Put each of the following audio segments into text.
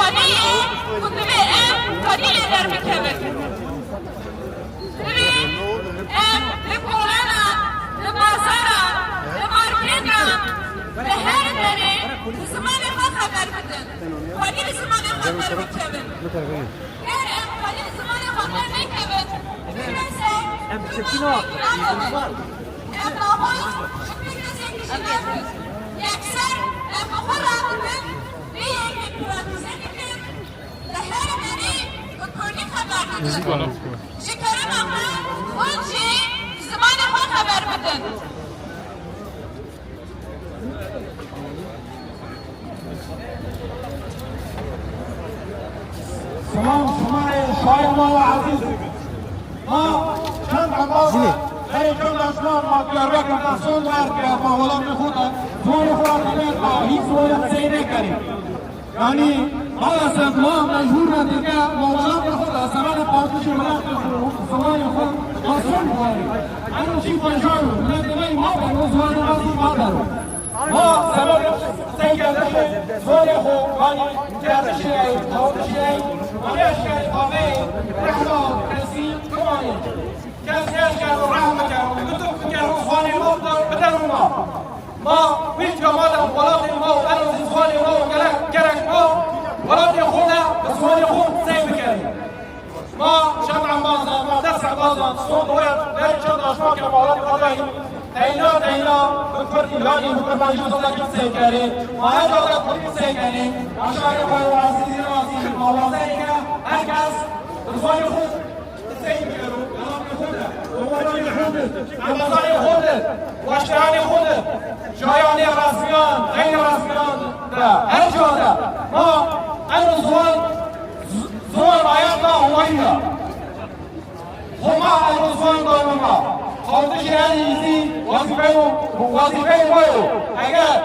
کاریه کتبه کاری در میکرد لبورانا لبازارا لمارکینا به هر دره زمان خود خبر بدن کاری زمان خبر میکرد کاری زمان خبر میکرد مثلا يكسر مقرر من بيه براتزنك لهر مني وكوني خبر شكرا ماما ونجي زمان ما خبر بدن سلام شما شاید ما عزیز ما چند عباس هر جون داشتم ما بیارم که مسئول ورد که ما ولا میخواد زور خورد کنیم هیچ زور سیده کنیم یعنی ما اصلا ما مجبور ندیم که ما ولا میخواد زمان پاسش ولایت زمان خود مسئول کنیم اما چی پنجاه من دیگه ما به زمان واسه ما دارم ما زمان سیده زور خود کاری جرشی تاوشی ونشی قوی رحمه کسی کمایی کسی اشکال و رحمه کرد کتب کرد خواهی مقدار بدن ما هیچ جماعت ولاد ما و أنا زخواني ما گرک ما ولاد خودم زخواني خود سعی میکنیم ما شمع بازان ما دست بازان صوت باید در چند اشما که ولاد خدایی دینا بکر ایرانی بکر مجلس لکن سعی کردیم ما هر جا خودی سعی کردیم اشاره خواهی و عزیزی نوازی موازه ای که هر کس زخواني خود سعی میکنیم امازانی خودت واشترانی خودت جایانی رسمیان غیر رسمیان هر جا ده ما این زوان باید دا همایی ده همه این زوان دارم ما خودش یعنی ایزی وظیفه مایو اگر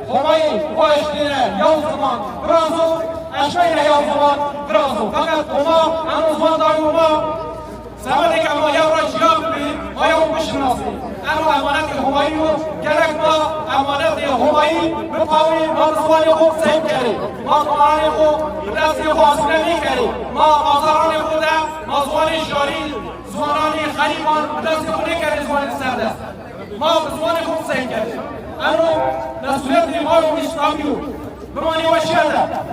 همایی باش دیره یا زمان برازو اشمین یا زمان برازو فقط همه این زوان دارم ما زمانی که ما یه را جیاب بیم ما یه اون بشناسیم اما امانت همایی رو گرک ما امانت همایی بپاویم ما رسوانی خوب سعیم کریم ما قمرانی خوب بدستی خواستنه میکریم ما آزارانی خوده ما زوانی جاری زوانانی خریبان بدستی خود نکریم زوانی سرده ما زوانی خوب سعیم کریم اما مسئولیت ما رو میشتامیو بمانی و شده